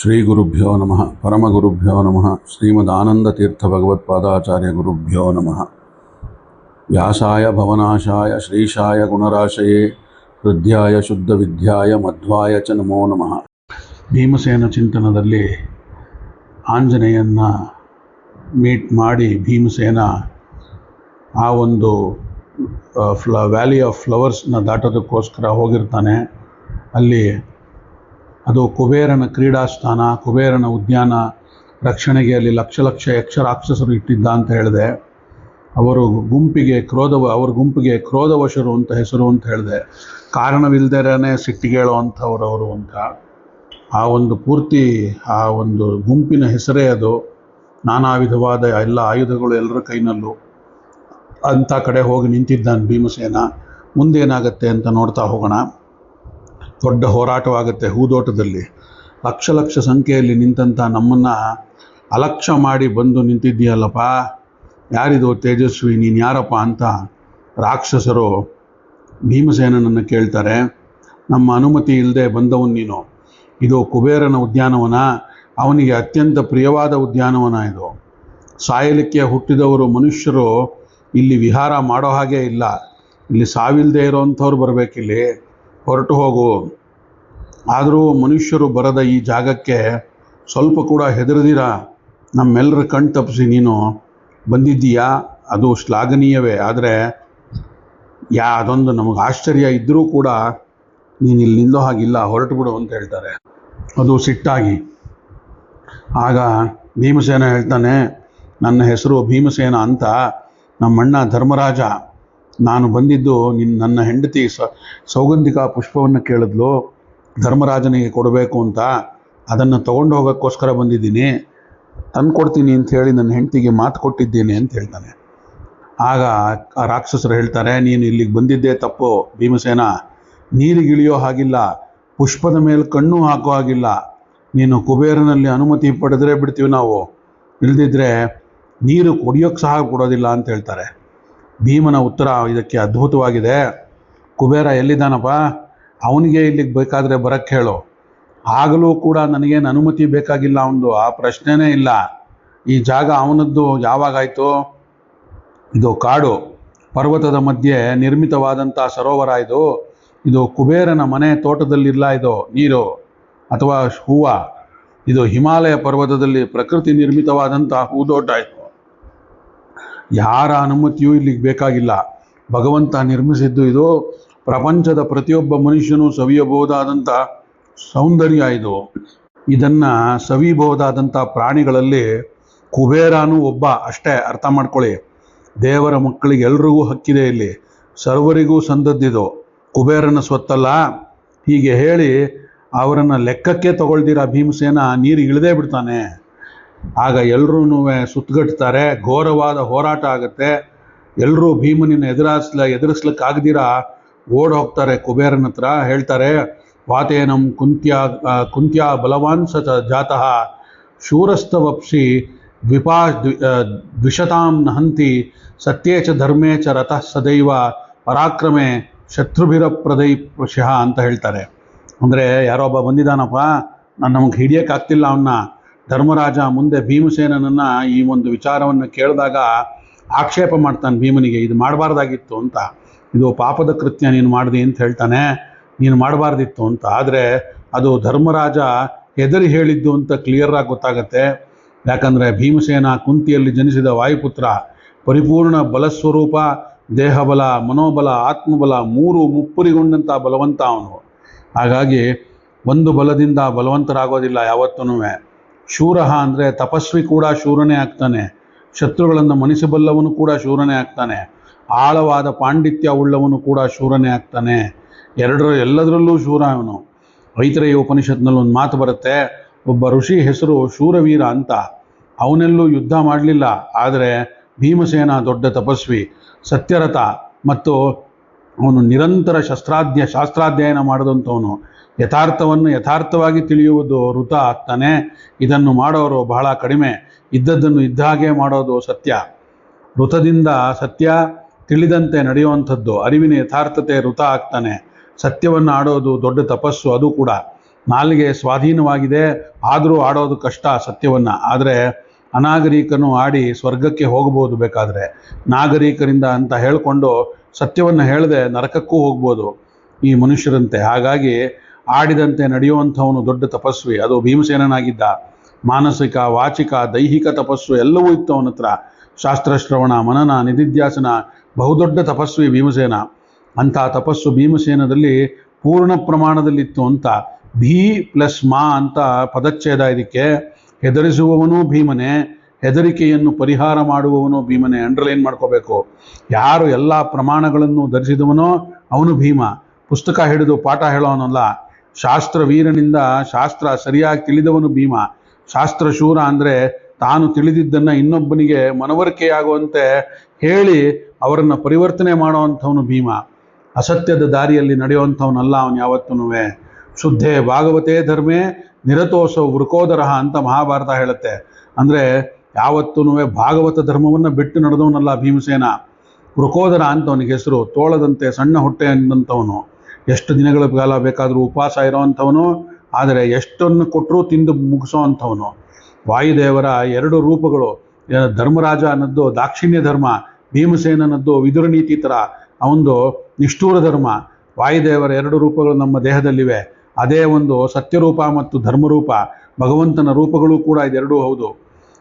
ಶ್ರೀಗುರುಭ್ಯೋ ನಮಃ ಪರಮಗುರುಭ್ಯೋ ನಮಃ ಶ್ರೀಮದಾನಂದತೀರ್ಥಭಗವತ್ಪಾದಾಚಾರ್ಯಗುರುಭ್ಯೋ ನಮಃ ವ್ಯಾಸಾಯ ಭವನಾಶಾಯ ಶ್ರೀಶಾಯ ಗುಣರಾಶಯೇ ಹೃದ್ಯಾಯ ಶುದ್ಧವಿದ್ಯಾಯ ಮಧ್ವಾಯ ಚ ನಮೋ ನಮಃ. ಭೀಮಸೇನ ಚಿಂತನದಲ್ಲಿ ಆಂಜನೇಯನ್ನ ಮೀಟ್ ಮಾಡಿ ಭೀಮಸೇನ ಆ ಒಂದು ವ್ಯಾಲಿ ಆಫ್ ಫ್ಲವರ್ಸ್ನ ದಾಟೋದಕ್ಕೋಸ್ಕರ ಹೋಗಿರ್ತಾನೆ. ಅಲ್ಲಿ ಅದು ಕುಬೇರನ ಕ್ರೀಡಾಸ್ಥಾನ, ಕುಬೇರನ ಉದ್ಯಾನ ರಕ್ಷಣೆಗೆ ಅಲ್ಲಿ ಲಕ್ಷ ಲಕ್ಷ ಯಕ್ಷ ರಾಕ್ಷಸರು ಇಟ್ಟಿದ್ದ ಅಂತ ಹೇಳಿದೆ. ಅವ್ರ ಗುಂಪಿಗೆ ಕ್ರೋಧವಶರು ಅಂತ ಹೆಸರು ಅಂತ ಹೇಳಿದೆ. ಕಾರಣವಿಲ್ಲದೇನೆ ಸಿಟ್ಟಿಗೇಳೋ ಅಂಥವ್ರವರು ಅಂತ ಆ ಒಂದು ಪೂರ್ತಿ ಆ ಒಂದು ಗುಂಪಿನ ಹೆಸರೇ ಅದು. ನಾನಾ ವಿಧವಾದ ಎಲ್ಲ ಆಯುಧಗಳು ಎಲ್ಲರ ಕೈನಲ್ಲೂ ಅಂಥ ಕಡೆ ಹೋಗಿ ನಿಂತಿದ್ದಾನೆ ಭೀಮಸೇನ. ಮುಂದೇನಾಗತ್ತೆ ಅಂತ ನೋಡ್ತಾ ಹೋಗೋಣ. ದೊಡ್ಡ ಹೋರಾಟವಾಗುತ್ತೆ ಹೂದೋಟದಲ್ಲಿ. ಲಕ್ಷ ಲಕ್ಷ ಸಂಖ್ಯೆಯಲ್ಲಿ ನಿಂತಂಥ ನಮ್ಮನ್ನು ಅಲಕ್ಷ್ಯ ಮಾಡಿ ಬಂದು ನಿಂತಿದ್ದೀಯಲ್ಲಪ್ಪ, ಯಾರಿದು ತೇಜಸ್ವಿ, ನೀನು ಯಾರಪ್ಪ ಅಂತ ರಾಕ್ಷಸರು ಭೀಮಸೇನನನ್ನು ಕೇಳ್ತಾರೆ. ನಮ್ಮ ಅನುಮತಿ ಇಲ್ಲದೆ ಬಂದವನು ನೀನು. ಇದು ಕುಬೇರನ ಉದ್ಯಾನವನ, ಅವನಿಗೆ ಅತ್ಯಂತ ಪ್ರಿಯವಾದ ಉದ್ಯಾನವನ ಇದು. ಸಾಯಲಿಕ್ಕೆ ಹುಟ್ಟಿದವರು ಮನುಷ್ಯರು ಇಲ್ಲಿ ವಿಹಾರ ಮಾಡೋ ಹಾಗೆ ಇಲ್ಲ. ಇಲ್ಲಿ ಸಾವಿಲ್ಲದೆ ಇರೋವಂಥವ್ರು ಬರಬೇಕಿಲ್ಲಿ, ಹೊರಟು ಹೋಗು. ಆದರೂ ಮನುಷ್ಯರು ಬರದ ಈ ಜಾಗಕ್ಕೆ ಸ್ವಲ್ಪ ಕೂಡ ಹೆದರದಿರ ನಮ್ಮೆಲ್ಲರ ಕಣ್ ತಪ್ಪಿಸಿ ನೀನು ಬಂದಿದ್ದೀಯಾ, ಅದು ಶ್ಲಾಘನೀಯವೇ. ಆದರೆ ಅದೊಂದು ನಮಗೆ ಆಶ್ಚರ್ಯ ಇದ್ದರೂ ಕೂಡ ನೀನು ಇಲ್ಲಿ ನಿಲ್ಲೋ ಹಾಗಿಲ್ಲ, ಹೊರಟು ಬಿಡು ಅಂತ ಹೇಳ್ತಾರೆ, ಅದು ಸಿಟ್ಟಾಗಿ. ಆಗ ಭೀಮಸೇನ ಹೇಳ್ತಾನೆ, ನನ್ನ ಹೆಸರು ಭೀಮಸೇನ ಅಂತ, ನಮ್ಮಣ್ಣ ಧರ್ಮರಾಜ. ನಾನು ಬಂದಿದ್ದು ನನ್ನ ಹೆಂಡತಿ ಸೌಗಂಧಿಕ ಪುಷ್ಪವನ್ನು ಕೇಳಿದ್ಲು, ಧರ್ಮರಾಜನಿಗೆ ಕೊಡಬೇಕು ಅಂತ. ಅದನ್ನು ತೊಗೊಂಡು ಹೋಗೋಕ್ಕೋಸ್ಕರ ಬಂದಿದ್ದೀನಿ, ತಂದು ಕೊಡ್ತೀನಿ ಅಂತ ಹೇಳಿ ನನ್ನ ಹೆಂಡತಿಗೆ ಮಾತು ಕೊಟ್ಟಿದ್ದೀನಿ ಅಂತ ಹೇಳ್ತಾನೆ. ಆಗ ಆ ರಾಕ್ಷಸರು ಹೇಳ್ತಾರೆ, ನೀನು ಇಲ್ಲಿಗೆ ಬಂದಿದ್ದೇ ತಪ್ಪು ಭೀಮಸೇನ. ನೀರಿಗಿಳಿಯೋ ಹಾಗಿಲ್ಲ, ಪುಷ್ಪದ ಮೇಲೆ ಕಣ್ಣು ಹಾಕೋ ಹಾಗಿಲ್ಲ. ನೀನು ಕುಬೇರನಲ್ಲಿ ಅನುಮತಿ ಪಡೆದರೆ ಬಿಡ್ತೀವಿ ನಾವು, ಇಲ್ದಿದ್ರೆ ನೀರು ಕುಡಿಯೋಕ್ಕೆ ಸಹ ಕೊಡೋದಿಲ್ಲ ಅಂತ ಹೇಳ್ತಾರೆ. ಭೀಮನ ಉತ್ತರ ಇದಕ್ಕೆ ಅದ್ಭುತವಾಗಿದೆ. ಕುಬೇರ ಎಲ್ಲಿದ್ದಾನಪ್ಪ, ಅವನಿಗೆ ಇಲ್ಲಿಗೆ ಬೇಕಾದರೆ ಬರಕ್ಕೆ ಹೇಳು. ಆಗಲೂ ಕೂಡ ನನಗೇನು ಅನುಮತಿ ಬೇಕಾಗಿಲ್ಲ, ಅವನದು ಆ ಪ್ರಶ್ನೆನೇ ಇಲ್ಲ. ಈ ಜಾಗ ಅವನದ್ದು ಯಾವಾಗಾಯಿತು? ಇದು ಕಾಡು, ಪರ್ವತದ ಮಧ್ಯೆ ನಿರ್ಮಿತವಾದಂಥ ಸರೋವರ ಇದು. ಇದು ಕುಬೇರನ ಮನೆ ತೋಟದಲ್ಲಿಲ್ಲ ಇದು ನೀರು ಅಥವಾ ಹೂವು. ಇದು ಹಿಮಾಲಯ ಪರ್ವತದಲ್ಲಿ ಪ್ರಕೃತಿ ನಿರ್ಮಿತವಾದಂಥ ಹೂದೋಟ ಇದು. ಯಾರ ಅನುಮತಿಯೂ ಇಲ್ಲಿಗೆ ಬೇಕಾಗಿಲ್ಲ. ಭಗವಂತ ನಿರ್ಮಿಸಿದ್ದು ಇದು. ಪ್ರಪಂಚದ ಪ್ರತಿಯೊಬ್ಬ ಮನುಷ್ಯನೂ ಸವಿಯಬಹುದಾದಂಥ ಸೌಂದರ್ಯ ಇದು. ಇದನ್ನು ಸವಿಯಬಹುದಾದಂಥ ಪ್ರಾಣಿಗಳಲ್ಲಿ ಕುಬೇರನೂ ಒಬ್ಬ ಅಷ್ಟೇ, ಅರ್ಥ ಮಾಡ್ಕೊಳ್ಳಿ. ದೇವರ ಮಕ್ಕಳಿಗೆ ಎಲ್ರಿಗೂ ಹಕ್ಕಿದೆ ಇಲ್ಲಿ, ಸರ್ವರಿಗೂ ಸಂದದ್ದಿದು, ಕುಬೇರನ ಸ್ವತ್ತಲ್ಲ. ಹೀಗೆ ಹೇಳಿ ಅವರನ್ನು ಲೆಕ್ಕಕ್ಕೆ ತಗೊಳ್ದಿರ ಭೀಮಸೇನ ನೀರಿಗೆ ಇಳಿದೇ ಬಿಡ್ತಾನೆ. ಆಗ ಎಲ್ಲರೂ ಸುತ್ತಗಟ್ತಾರೆ, ಘೋರವಾದ ಹೋರಾಟ ಆಗುತ್ತೆ. ಎಲ್ಲರೂ ಭೀಮನಿನ ಎದುರಿಸ್ಲಿಕ್ಕಾಗದಿರ ಓಡ್ ಹೋಗ್ತಾರೆ ಕುಬೇರನ ಹತ್ರ. ಹೇಳ್ತಾರೆ, ವಾತೇನಂ ಕುಂತ್ಯಾ ಬಲವಾನ್ ಸ ಜಾತಃ ಶೂರಸ್ತವಪ್ಸಿ ದ್ವಿಷತಾಂ ನಹಂತಿ ಸತ್ಯೇ ಚ ಧರ್ಮೇ ಚ ರತಃ ಸದೈವ ಪರಾಕ್ರಮೆ ಶತ್ರುಭಿರಪ್ರದೈ ವಶಃ ಅಂತ ಹೇಳ್ತಾರೆ. ಅಂದರೆ ಯಾರೊಬ್ಬ ಬಂದಿದ್ದಾನಪ್ಪ, ನಮಗೆ ಹಿಡಿಯೋಕ್ಕಾಗ್ತಿಲ್ಲ ಅವನ್ನ. ಧರ್ಮರಾಜ ಮುಂದೆ ಭೀಮಸೇನನನ್ನು ಈ ಒಂದು ವಿಚಾರವನ್ನು ಕೇಳಿದಾಗ ಆಕ್ಷೇಪ ಮಾಡ್ತಾನೆ ಭೀಮನಿಗೆ, ಇದು ಮಾಡಬಾರ್ದಾಗಿತ್ತು ಅಂತ. ಇದು ಪಾಪದ ಕೃತ್ಯ ನೀನು ಮಾಡಿದೆ ಅಂತ ಹೇಳ್ತಾನೆ, ನೀನು ಮಾಡಬಾರ್ದಿತ್ತು ಅಂತ. ಆದರೆ ಅದು ಧರ್ಮರಾಜ ಹೆದರಿ ಹೇಳಿದ್ದು ಅಂತ ಕ್ಲಿಯರಾಗಿ ಗೊತ್ತಾಗತ್ತೆ. ಯಾಕಂದರೆ ಭೀಮಸೇನ ಕುಂತಿಯಲ್ಲಿ ಜನಿಸಿದ ವಾಯುಪುತ್ರ, ಪರಿಪೂರ್ಣ ಬಲಸ್ವರೂಪ, ದೇಹಬಲ, ಮನೋಬಲ, ಆತ್ಮಬಲ ಮೂರು ಮುಪ್ಪುರಿಗೊಂಡಂಥ ಬಲವಂತ ಅವನು. ಹಾಗಾಗಿ ಒಂದು ಬಲದಿಂದ ಬಲವಂತರಾಗೋದಿಲ್ಲ ಯಾವತ್ತೂ. ಶೂರ ಅಂದರೆ ತಪಸ್ವಿ ಕೂಡ ಶೂರನೇ ಆಗ್ತಾನೆ, ಶತ್ರುಗಳನ್ನು ಮಣಿಸಬಲ್ಲವನು ಕೂಡ ಶೂರನೇ ಆಗ್ತಾನೆ, ಆಳವಾದ ಪಾಂಡಿತ್ಯ ಉಳ್ಳವನು ಕೂಡ ಶೂರನೇ ಆಗ್ತಾನೆ. ಎಲ್ಲದರಲ್ಲೂ ಶೂರ ಅವನು. ಐತರೇಯ ಉಪನಿಷತ್ನಲ್ಲಿ ಒಂದು ಮಾತು ಬರುತ್ತೆ, ಒಬ್ಬ ಋಷಿ ಹೆಸರು ಶೂರವೀರ ಅಂತ. ಅವನೆಲ್ಲೂ ಯುದ್ಧ ಮಾಡಲಿಲ್ಲ, ಆದರೆ ಭೀಮಸೇನ ದೊಡ್ಡ ತಪಸ್ವಿ, ಸತ್ಯರಥ, ಮತ್ತು ಅವನು ನಿರಂತರ ಶಾಸ್ತ್ರಾಧ್ಯಯನ ಮಾಡಿದಂಥವನು. ಯಥಾರ್ಥವನ್ನು ಯಥಾರ್ಥವಾಗಿ ತಿಳಿಯುವುದು ವೃತ ಆಗ್ತಾನೆ. ಇದನ್ನು ಮಾಡೋರು ಬಹಳ ಕಡಿಮೆ, ಇದ್ದದ್ದನ್ನು ಇದ್ದ ಹಾಗೆ ಮಾಡೋದು ಸತ್ಯ. ವೃತದಿಂದ ಸತ್ಯ ತಿಳಿದಂತೆ ನಡೆಯುವಂಥದ್ದು, ಅರಿವಿನ ಯಥಾರ್ಥತೆ ವೃತ ಆಗ್ತಾನೆ. ಸತ್ಯವನ್ನು ಆಡೋದು ದೊಡ್ಡ ತಪಸ್ಸು ಅದು ಕೂಡ. ನಾಲಿಗೆ ಸ್ವಾಧೀನವಾಗಿದೆ, ಆದರೂ ಆಡೋದು ಕಷ್ಟ ಸತ್ಯವನ್ನು. ಆದರೆ ಅನಾಗರಿಕನು ಆಡಿ ಸ್ವರ್ಗಕ್ಕೆ ಹೋಗ್ಬೋದು ಬೇಕಾದರೆ, ನಾಗರಿಕರಿಂದ ಅಂತ ಹೇಳಿಕೊಂಡು ಸತ್ಯವನ್ನು ಹೇಳದೆ ನರಕಕ್ಕೂ ಹೋಗ್ಬೋದು ಈ ಮನುಷ್ಯರಂತೆ. ಹಾಗಾಗಿ ಆಡಿದಂತೆ ನಡೆಯುವಂಥವನು ದೊಡ್ಡ ತಪಸ್ವಿ. ಅದು ಭೀಮಸೇನನಾಗಿದ್ದ. ಮಾನಸಿಕ, ವಾಚಿಕ, ದೈಹಿಕ ತಪಸ್ಸು ಎಲ್ಲವೂ ಇತ್ತು ಅವನ ಹತ್ರ. ಶಾಸ್ತ್ರಶ್ರವಣ, ಮನನ, ನಿಧಿಧ್ಯಾಸನ, ಬಹುದೊಡ್ಡ ತಪಸ್ವಿ ಭೀಮಸೇನ. ಅಂಥ ತಪಸ್ಸು ಭೀಮಸೇನದಲ್ಲಿ ಪೂರ್ಣ ಪ್ರಮಾಣದಲ್ಲಿತ್ತು ಅಂತ. ಭೀ ಪ್ಲಸ್ ಮಾ ಅಂತ ಪದಚ್ಛೇದ ಇದಕ್ಕೆ. ಹೆದರಿಸುವವನೂ ಭೀಮನೇ, ಹೆದರಿಕೆಯನ್ನು ಪರಿಹಾರ ಮಾಡುವವನು ಭೀಮನೇ. ಅಂಡರ್ಲೈನ್ ಮಾಡ್ಕೋಬೇಕು. ಯಾರು ಎಲ್ಲ ಪ್ರಮಾಣಗಳನ್ನು ಧರಿಸಿದವನೋ ಅವನು ಭೀಮ. ಪುಸ್ತಕ ಹಿಡಿದು ಪಾಠ ಹೇಳೋನಲ್ಲ. ಶಾಸ್ತ್ರ ವೀರನಿಂದ ಶಾಸ್ತ್ರ ಸರಿಯಾಗಿ ತಿಳಿದವನು ಭೀಮ. ಶಾಸ್ತ್ರ ಶೂರ ಅಂದರೆ ತಾನು ತಿಳಿದಿದ್ದನ್ನು ಇನ್ನೊಬ್ಬನಿಗೆ ಮನವರಿಕೆಯಾಗುವಂತೆ ಹೇಳಿ ಅವರನ್ನು ಪರಿವರ್ತನೆ ಮಾಡುವಂಥವನು ಭೀಮ. ಅಸತ್ಯದ ದಾರಿಯಲ್ಲಿ ನಡೆಯುವಂಥವನಲ್ಲ ಅವನು ಯಾವತ್ತೂ. ಶುದ್ಧೇ ಭಾಗವತೇ ಧರ್ಮೇ ನಿರತೋಸೌ ವೃಕೋದರಃ ಅಂತ ಮಹಾಭಾರತ ಹೇಳುತ್ತೆ. ಅಂದರೆ ಯಾವತ್ತೂ ಭಾಗವತ ಧರ್ಮವನ್ನು ಬಿಟ್ಟು ನಡೆದವನಲ್ಲ ಭೀಮಸೇನ. ವೃಕೋದರ ಅಂತ ಅವನಿಗೆ ಹೆಸರು. ತೋಳದಂತೆ ಸಣ್ಣ ಹೊಟ್ಟೆ ಅಂದಂಥವನು. ಎಷ್ಟು ದಿನಗಳ ಕಾಲ ಬೇಕಾದರೂ ಉಪವಾಸ ಇರೋವಂಥವನು, ಆದರೆ ಎಷ್ಟನ್ನು ಕೊಟ್ಟರೂ ತಿಂದು ಮುಗಿಸೋ ಅಂಥವನು. ವಾಯುದೇವರ 2 ರೂಪಗಳು. ಧರ್ಮರಾಜ ಅನ್ನೋದು ದಾಕ್ಷಿಣ್ಯ ಧರ್ಮ, ಭೀಮಸೇನನ್ನದ್ದು ವಿದುರ ನೀತಿ ಥರ ಅವನದು ನಿಷ್ಠೂರ ಧರ್ಮ. ವಾಯುದೇವರ 2 ರೂಪಗಳು ನಮ್ಮ ದೇಹದಲ್ಲಿವೆ. ಅದೇ ಒಂದು ಸತ್ಯರೂಪ ಮತ್ತು ಧರ್ಮರೂಪ. ಭಗವಂತನ ರೂಪಗಳು ಕೂಡ ಇದೆರಡೂ ಹೌದು.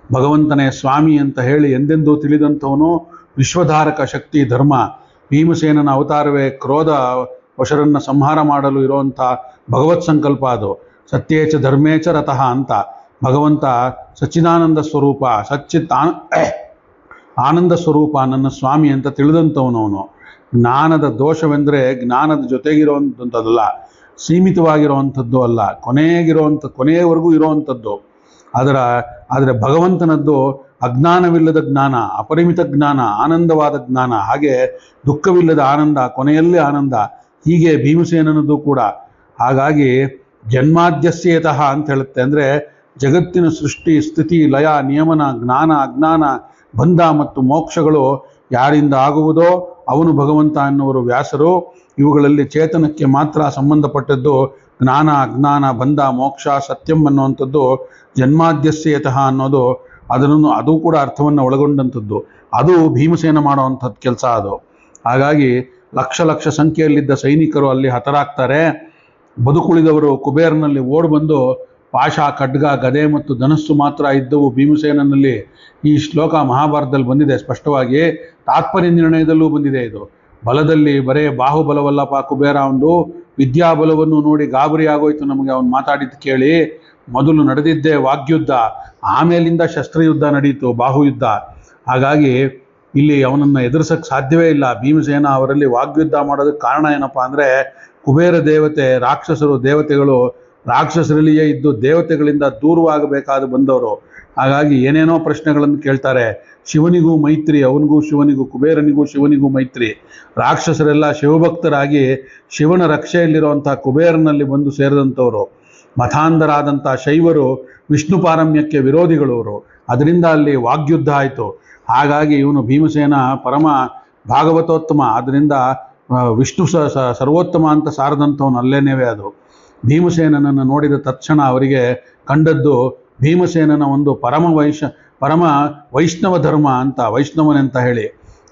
ಭಗವಂತನೇ ಸ್ವಾಮಿ ಅಂತ ಹೇಳಿ ಎಂದೆಂದೂ ತಿಳಿದಂಥವನು ವಿಶ್ವಧಾರಕ ಶಕ್ತಿ ಧರ್ಮ. ಭೀಮಸೇನನ ಅವತಾರವೇ ಕ್ರೋಧ ವಶರನ್ನು ಸಂಹಾರ ಮಾಡಲು ಇರುವಂಥ ಭಗವತ್ ಸಂಕಲ್ಪ. ಅದು ಸತ್ಯೇಚ ಧರ್ಮೇಚ ರತಃ ಅಂತ. ಭಗವಂತ ಸಚ್ಚಿದಾನಂದ ಸ್ವರೂಪ, ಆನಂದ ಸ್ವರೂಪ, ನನ್ನ ಸ್ವಾಮಿ ಅಂತ ತಿಳಿದಂಥವನು ಅವನು. ಜ್ಞಾನದ ದೋಷವೆಂದರೆ ಜ್ಞಾನದ ಜೊತೆಗಿರುವಂಥದ್ದಲ್ಲ, ಸೀಮಿತವಾಗಿರುವಂಥದ್ದು ಅಲ್ಲ, ಕೊನೆಯವರೆಗೂ ಇರುವಂಥದ್ದು. ಆದರೆ ಭಗವಂತನದ್ದು ಅಜ್ಞಾನವಿಲ್ಲದ ಜ್ಞಾನ, ಅಪರಿಮಿತ ಜ್ಞಾನ, ಆನಂದವಾದ ಜ್ಞಾನ. ಹಾಗೆ ದುಃಖವಿಲ್ಲದ ಆನಂದ, ಕೊನೆಯಲ್ಲಿ ಆನಂದ. ಹೀಗೆ ಭೀಮಸೇನನದು ಕೂಡ. ಹಾಗಾಗಿ ಜನ್ಮಾದ್ಯಸ್ಯೇತಃ ಅಂತ ಹೇಳುತ್ತೆ. ಅಂದರೆ ಜಗತ್ತಿನ ಸೃಷ್ಟಿ, ಸ್ಥಿತಿ, ಲಯ, ನಿಯಮನ, ಜ್ಞಾನ, ಅಜ್ಞಾನ, ಬಂಧ ಮತ್ತು ಮೋಕ್ಷಗಳು ಯಾರಿಂದ ಆಗುವುದೋ ಅವನು ಭಗವಂತ ಅನ್ನುವರು ವ್ಯಾಸರು. ಇವುಗಳಲ್ಲಿ ಚೇತನಕ್ಕೆ ಮಾತ್ರ ಸಂಬಂಧಪಟ್ಟದ್ದು ಜ್ಞಾನ, ಅಜ್ಞಾನ, ಬಂಧ, ಮೋಕ್ಷ, ಸತ್ಯಂ ಅನ್ನುವಂಥದ್ದು. ಜನ್ಮಾದ್ಯಸ್ಯೇತಃ ಅನ್ನೋದು ಅದು ಕೂಡ ಅರ್ಥವನ್ನು ಒಳಗೊಂಡಂಥದ್ದು. ಅದು ಭೀಮಸೇನ ಮಾಡುವಂಥದ್ದು ಕೆಲಸ ಅದು. ಹಾಗಾಗಿ ಲಕ್ಷ ಸಂಖ್ಯೆಯಲ್ಲಿದ್ದ ಸೈನಿಕರು ಅಲ್ಲಿ ಹತರಾಗ್ತಾರೆ. ಬದುಕುಳಿದವರು ಕುಬೇರನಲ್ಲಿ ಓಡಿ ಬಂದು ಪಾಶ, ಖಡ್ಗ, ಗದೆ ಮತ್ತು ಧನಸ್ಸು ಮಾತ್ರ ಇದ್ದವು ಭೀಮಸೇನನಲ್ಲಿ. ಈ ಶ್ಲೋಕ ಮಹಾಭಾರತದಲ್ಲಿ ಬಂದಿದೆ ಸ್ಪಷ್ಟವಾಗಿ. ತಾತ್ಪರ್ಯ ನಿರ್ಣಯದಲ್ಲೂ ಬಂದಿದೆ ಇದು. ಬಲದಲ್ಲಿ ಬರೇ ಬಾಹುಬಲವಲ್ಲಪ್ಪ ಕುಬೇರ. ಒಂದು ವಿದ್ಯಾಬಲವನ್ನು ನೋಡಿ ಗಾಬರಿ ಆಗೋಯ್ತು ನಮಗೆ ಅವನು ಮಾತಾಡಿದ್ದು ಕೇಳಿ. ಮೊದಲು ನಡೆದಿದ್ದೇ ವಾಗ್ಯುದ್ಧ, ಆಮೇಲಿಂದ ಶಸ್ತ್ರಯುದ್ಧ ನಡೀತು, ಬಾಹುಯುದ್ಧ. ಹಾಗಾಗಿ ಇಲ್ಲಿ ಅವನನ್ನು ಎದುರಿಸಕ್ಕೆ ಸಾಧ್ಯವೇ ಇಲ್ಲ. ಭೀಮಸೇನ ಅವರಲ್ಲಿ ವಾಗ್ಯುದ್ಧ ಮಾಡೋದಕ್ಕೆ ಕಾರಣ ಏನಪ್ಪ ಅಂದರೆ, ಕುಬೇರ ದೇವತೆ, ರಾಕ್ಷಸರು, ದೇವತೆಗಳು ರಾಕ್ಷಸರಲ್ಲಿಯೇ ಇದ್ದು ದೇವತೆಗಳಿಂದ ದೂರವಾಗಬೇಕಾದ ಬಂದವರು. ಹಾಗಾಗಿ ಏನೇನೋ ಪ್ರಶ್ನೆಗಳನ್ನು ಕೇಳ್ತಾರೆ. ಶಿವನಿಗೂ ಮೈತ್ರಿ, ಅವನಿಗೂ ಶಿವನಿಗೂ, ಕುಬೇರನಿಗೂ ಶಿವನಿಗೂ ಮೈತ್ರಿ. ರಾಕ್ಷಸರೆಲ್ಲ ಶಿವಭಕ್ತರಾಗಿ ಶಿವನ ರಕ್ಷೆಯಲ್ಲಿರುವಂಥ ಕುಬೇರನಲ್ಲಿ ಬಂದು ಸೇರಿದಂಥವರು. ಮತಾಂಧರಾದಂಥ ಶೈವರು ವಿಷ್ಣು ಪಾರಮ್ಯಕ್ಕೆ ವಿರೋಧಿಗಳವರು. ಅದರಿಂದ ಅಲ್ಲಿ ವಾಗ್ಯುದ್ಧ ಆಯಿತು. ಹಾಗಾಗಿ ಇವನು ಭೀಮಸೇನ ಪರಮ ಭಾಗವತೋತ್ತಮ, ಅದರಿಂದ ವಿಷ್ಣು ಸರ್ವೋತ್ತಮ ಅಂತ ಸಾರದಂಥವನು ಅಲ್ಲೇನೇವೇ. ಅದು ಭೀಮಸೇನನನ್ನು ನೋಡಿದ ತಕ್ಷಣ ಅವರಿಗೆ ಕಂಡದ್ದು ಭೀಮಸೇನನ ಒಂದು ಪರಮ ವೈಷ್ಣವ ಧರ್ಮ ಅಂತ, ವೈಷ್ಣವನೆಂತ ಹೇಳಿ.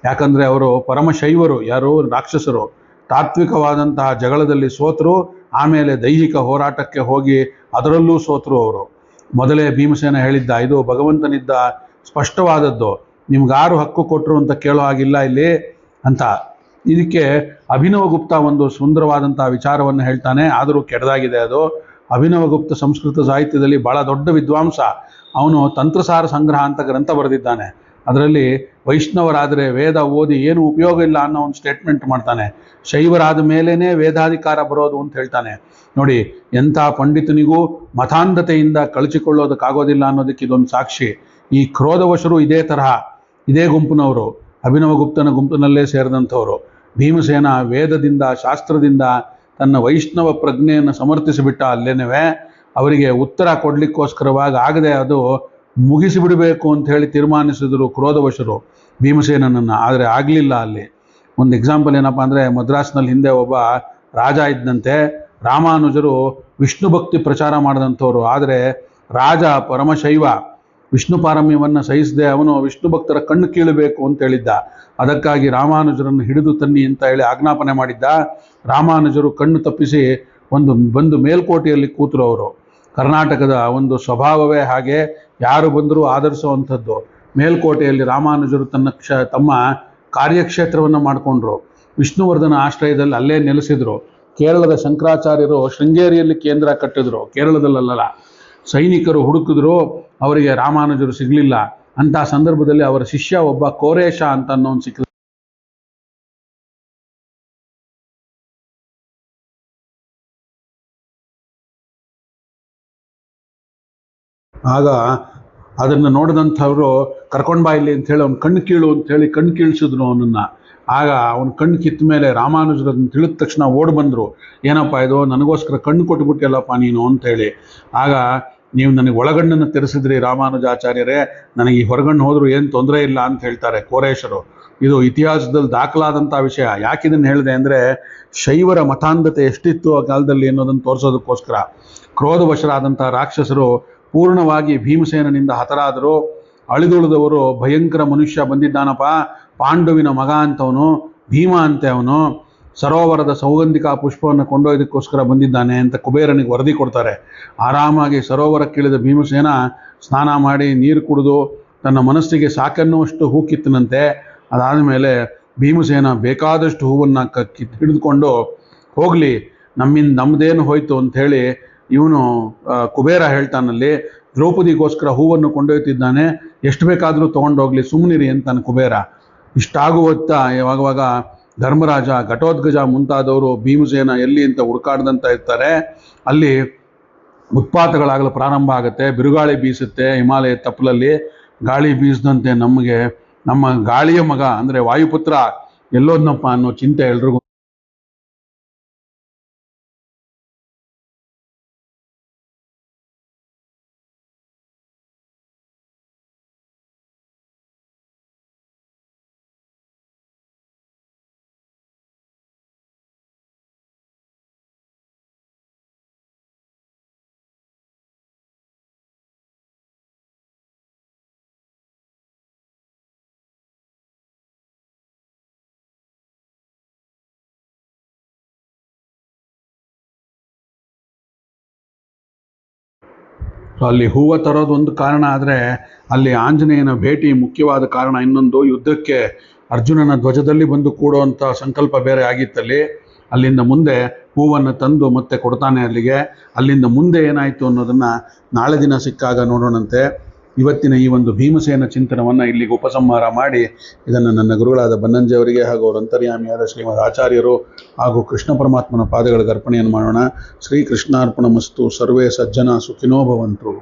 ಯಾಕಂದರೆ ಅವರು ಪರಮ ಶೈವರು, ಯಾರು ರಾಕ್ಷಸರು. ತಾತ್ವಿಕವಾದಂತಹ ಜಗಳದಲ್ಲಿ ಸೋತರು, ಆಮೇಲೆ ದೈಹಿಕ ಹೋರಾಟಕ್ಕೆ ಹೋಗಿ ಅದರಲ್ಲೂ ಸೋತರು ಅವರು. ಮೊದಲೇ ಭೀಮಸೇನ ಹೇಳಿದ್ದ, ಇದು ಭಗವಂತನಿದ್ದ ಸ್ಪಷ್ಟವಾದದ್ದು, ನಿಮ್ಗಾರು ಹಕ್ಕು ಕೊಟ್ಟರು ಅಂತ ಕೇಳೋ ಹಾಗಿಲ್ಲ ಇಲ್ಲಿ ಅಂತ. ಇದಕ್ಕೆ ಅಭಿನವಗುಪ್ತ ಒಂದು ಸುಂದರವಾದಂಥ ವಿಚಾರವನ್ನು ಹೇಳ್ತಾನೆ, ಆದರೂ ಕೆಟ್ಟದಾಗಿದೆ ಅದು. ಅಭಿನವಗುಪ್ತ ಸಂಸ್ಕೃತ ಸಾಹಿತ್ಯದಲ್ಲಿ ಭಾಳ ದೊಡ್ಡ ವಿದ್ವಾಂಸ. ಅವನು ತಂತ್ರಸಾರ ಸಂಗ್ರಹ ಅಂತ ಗ್ರಂಥ ಬರೆದಿದ್ದಾನೆ. ಅದರಲ್ಲಿ ವೈಷ್ಣವರಾದರೆ ವೇದ ಓದಿ ಏನು ಉಪಯೋಗ ಇಲ್ಲ ಅನ್ನೋ ಒಂದು ಸ್ಟೇಟ್ಮೆಂಟ್ ಮಾಡ್ತಾನೆ. ಶೈವರಾದ ಮೇಲೇ ವೇದಾಧಿಕಾರ ಬರೋದು ಅಂತ ಹೇಳ್ತಾನೆ. ನೋಡಿ, ಎಂಥ ಪಂಡಿತನಿಗೂ ಮತಾಂಧತೆಯಿಂದ ಕಳಚಿಕೊಳ್ಳೋದಕ್ಕಾಗೋದಿಲ್ಲ ಅನ್ನೋದಕ್ಕೆ ಇದೊಂದು ಸಾಕ್ಷಿ. ಈ ಕ್ರೋಧವಶರು ಇದೇ ತರಹ, ಇದೇ ಗುಂಪಿನವರು, ಅಭಿನವಗುಪ್ತನ ಗುಂಪಿನಲ್ಲೇ ಸೇರಿದಂಥವರು. ಭೀಮಸೇನ ವೇದದಿಂದ, ಶಾಸ್ತ್ರದಿಂದ ತನ್ನ ವೈಷ್ಣವ ಪ್ರಜ್ಞೆಯನ್ನು ಸಮರ್ಥಿಸಿಬಿಟ್ಟ. ಅಲ್ಲೇನವೇ ಅವರಿಗೆ ಉತ್ತರ ಕೊಡಲಿಕ್ಕೋಸ್ಕರವಾಗಿ ಆಗದೆ ಅದು ಮುಗಿಸಿಬಿಡಬೇಕು ಅಂತ ಹೇಳಿ ತೀರ್ಮಾನಿಸಿದರು ಕ್ರೋಧವಶರು ಭೀಮಸೇನನನ್ನು. ಆದರೆ ಆಗಲಿಲ್ಲ. ಅಲ್ಲಿ ಒಂದು ಎಕ್ಸಾಂಪಲ್ ಏನಪ್ಪ ಅಂದರೆ, ಮದ್ರಾಸ್ನಲ್ಲಿ ಹಿಂದೆ ಒಬ್ಬ ರಾಜ ಇದ್ದಂತೆ. ರಾಮಾನುಜರು ವಿಷ್ಣು ಭಕ್ತಿ ಪ್ರಚಾರ ಮಾಡಿದಂಥವ್ರು. ಆದರೆ ರಾಜ ಪರಮಶೈವ, ವಿಷ್ಣು ಪಾರಮ್ಯವನ್ನು ಸಹಿಸದೆ ಅವನು ವಿಷ್ಣು ಭಕ್ತರ ಕಣ್ಣು ಕೀಳಬೇಕು ಅಂತ ಹೇಳಿದ್ದ. ಅದಕ್ಕಾಗಿ ರಾಮಾನುಜರನ್ನು ಹಿಡಿದು ತನ್ನಿ ಅಂತ ಹೇಳಿ ಆಜ್ಞಾಪನೆ ಮಾಡಿದ್ದ. ರಾಮಾನುಜರು ಕಣ್ಣು ತಪ್ಪಿಸಿ ಬಂದು ಮೇಲ್ಕೋಟೆಯಲ್ಲಿ ಕೂತರು. ಅವರು ಕರ್ನಾಟಕದ ಒಂದು ಸ್ವಭಾವವೇ ಹಾಗೆ, ಯಾರು ಬಂದರೂ ಆಧರಿಸುವಂಥದ್ದು. ಮೇಲ್ಕೋಟೆಯಲ್ಲಿ ರಾಮಾನುಜರು ತಮ್ಮ ಕಾರ್ಯಕ್ಷೇತ್ರವನ್ನು ಮಾಡಿಕೊಂಡ್ರು. ವಿಷ್ಣುವರ್ಧನ ಆಶ್ರಯದಲ್ಲಿ ಅಲ್ಲೇ ನೆಲೆಸಿದ್ರು. ಕೇರಳದ ಶಂಕರಾಚಾರ್ಯರು ಶೃಂಗೇರಿಯಲ್ಲಿ ಕೇಂದ್ರ ಕಟ್ಟಿದ್ರು, ಕೇರಳದಲ್ಲ. ಸೈನಿಕರು ಹುಡುಕಿದ್ರು, ಅವರಿಗೆ ರಾಮಾನುಜರು ಸಿಗಲಿಲ್ಲ. ಅಂಥ ಸಂದರ್ಭದಲ್ಲಿ ಅವರ ಶಿಷ್ಯ ಒಬ್ಬ ಕೋರೇಶ ಅಂತ ಅನ್ನೋನು ಸಿಕ್ಕಿದ. ಆಗ ಅದನ್ನು ನೋಡಿದಂಥವ್ರು ಕರ್ಕೊಂಡು ಬಾ ಇಲ್ಲಿ ಅಂಥೇಳಿ ಅವ್ನು ಕಣ್ಣು ಕೀಳು ಅಂಥೇಳಿ ಕಣ್ಣು ಕೀಳ್ಸಿದ್ರು ಅವನನ್ನು. ಆಗ ಅವನ ಕಣ್ಣು ಕಿತ್ತ ಮೇಲೆ ರಾಮಾನುಜರು ಅದನ್ನು ತಿಳಿದ ತಕ್ಷಣ ಓಡಿ ಬಂದರು. ಏನಪ್ಪ ಇದು, ನನಗೋಸ್ಕರ ಕಣ್ಣು ಕೊಟ್ಟುಬಿಟ್ಟಿಲ್ಲಪ್ಪ ನೀನು ಅಂಥೇಳಿ. ಆಗ ನೀವು ನನಗೆ ಒಳಗಣ್ಣನ್ನು ತೆರೆಸಿದ್ರಿ ರಾಮಾನುಜಾಚಾರ್ಯರೇ, ನನಗೆ ಈ ಹೊರಗಣ್ಣು ಹೋದರೂ ಏನು ತೊಂದರೆ ಇಲ್ಲ ಅಂತ ಹೇಳ್ತಾರೆ ಕೋರೇಶರು. ಇದು ಇತಿಹಾಸದಲ್ಲಿ ದಾಖಲಾದಂಥ ವಿಷಯ. ಯಾಕಿದನ್ನು ಹೇಳಿದೆ ಅಂದರೆ, ಶೈವರ ಮತಾಂಧತೆ ಎಷ್ಟಿತ್ತು ಆ ಕಾಲದಲ್ಲಿ ಅನ್ನೋದನ್ನು ತೋರಿಸೋದಕ್ಕೋಸ್ಕರ. ಕ್ರೋಧವಶರಾದಂಥ ರಾಕ್ಷಸರು ಪೂರ್ಣವಾಗಿ ಭೀಮಸೇನನಿಂದ ಹತರಾದರು. ಅಳಿದುಳಿದವರು ಭಯಂಕರ ಮನುಷ್ಯ ಬಂದಿದ್ದಾನಪ್ಪ, ಪಾಂಡುವಿನ ಮಗ ಅಂತವನು, ಭೀಮ ಅಂತೆ ಅವನು, ಸರೋವರದ ಸೌಗಂಧಿಕ ಪುಷ್ಪವನ್ನು ಕೊಂಡೊಯ್ದಕ್ಕೋಸ್ಕರ ಬಂದಿದ್ದಾನೆ ಅಂತ ಕುಬೇರನಿಗೆ ವರದಿ ಕೊಡ್ತಾರೆ. ಆರಾಮಾಗಿ ಸರೋವರಕ್ಕಿಳಿದ ಭೀಮಸೇನ ಸ್ನಾನ ಮಾಡಿ ನೀರು ಕುಡಿದು ತನ್ನ ಮನಸ್ಸಿಗೆ ಸಾಕನ್ನುವಷ್ಟು ಹೂ ಕಿತ್ತನಂತೆ. ಅದಾದ ಮೇಲೆ ಭೀಮಸೇನ ಬೇಕಾದಷ್ಟು ಹೂವನ್ನು ಹಿಡಿದುಕೊಂಡು ಹೋಗಲಿ, ನಮ್ಮದೇನು ಹೋಯ್ತು ಅಂಥೇಳಿ ಇವನು ಕುಬೇರ ಹೇಳ್ತಾನಲ್ಲಿ, ದ್ರೌಪದಿಗೋಸ್ಕರ ಹೂವನ್ನು ಕೊಂಡೊಯ್ತಿದ್ದಾನೆ, ಎಷ್ಟು ಬೇಕಾದರೂ ತೊಗೊಂಡೋಗ್ಲಿ, ಸುಮ್ಮನಿರಿ ಅಂತಾನೆ ಕುಬೇರ. ಇಷ್ಟಾಗುವತ್ತ ಯಾವಾಗ ಧರ್ಮರಾಜ, ಘಟೋದ್ಗಜ ಮುಂತಾದವರು ಭೀಮಸೇನ ಎಲ್ಲಿ ಅಂತ ಹುಡುಕಾಡ್ದಂತ ಇರ್ತಾರೆ. ಅಲ್ಲಿ ಉತ್ಪಾತಗಳಾಗಲು ಪ್ರಾರಂಭ ಆಗುತ್ತೆ. ಬಿರುಗಾಳಿ ಬೀಸುತ್ತೆ ಹಿಮಾಲಯ ತಪ್ಪಲಲ್ಲಿ. ಗಾಳಿ ಬೀಸದಂತೆ ನಮ್ಮ ಗಾಳಿಯ ಮಗ ಅಂದರೆ ವಾಯುಪುತ್ರ ಎಲ್ಲೋದ್ನಪ್ಪ ಅನ್ನೋ ಚಿಂತೆ ಎಲ್ರಿಗೂ. ಅಲ್ಲಿ ಹೂವು ತರೋದು ಒಂದು ಕಾರಣ, ಆದರೆ ಅಲ್ಲಿ ಆಂಜನೇಯನ ಭೇಟಿ ಮುಖ್ಯವಾದ ಕಾರಣ. ಇನ್ನೊಂದು, ಯುದ್ಧಕ್ಕೆ ಅರ್ಜುನನ ಧ್ವಜದಲ್ಲಿ ಬಂದು ಕೂಡುವಂಥ ಸಂಕಲ್ಪ ಬೇರೆ ಆಗಿತ್ತಲ್ಲಿ. ಅಲ್ಲಿಂದ ಮುಂದೆ ಹೂವನ್ನು ತಂದು ಮತ್ತೆ ಕೊಡ್ತಾನೆ ಅಲ್ಲಿಗೆ. ಅಲ್ಲಿಂದ ಮುಂದೆ ಏನಾಯಿತು ಅನ್ನೋದನ್ನು ನಾಳೆ ದಿನ ಸಿಕ್ಕಾಗ ನೋಡೋಣಂತೆ. ಇವತ್ತಿನ ಈ ಒಂದು ಭೀಮಸೇನ ಚಿಂತನವನ್ನು ಇಲ್ಲಿಗೆ ಉಪಸಂಹಾರ ಮಾಡಿ, ಇದನ್ನು ನನ್ನ ಗುರುಗಳಾದ ಬನ್ನಂಜೆಯವರಿಗೆ ಹಾಗೂ ಅವರ ಅಂತರ್ಯಾಮಿಯಾದ ಶ್ರೀಮದ್ ಆಚಾರ್ಯರು ಹಾಗೂ ಕೃಷ್ಣ ಪರಮಾತ್ಮನ ಪಾದಗಳಿಗೆ ಅರ್ಪಣೆಯನ್ನು ಮಾಡೋಣ. ಶ್ರೀ ಕೃಷ್ಣಾರ್ಪಣಮಸ್ತು. ಸರ್ವೇ ಸಜ್ಜನ ಸುಖಿನೋ ಭವಂತು.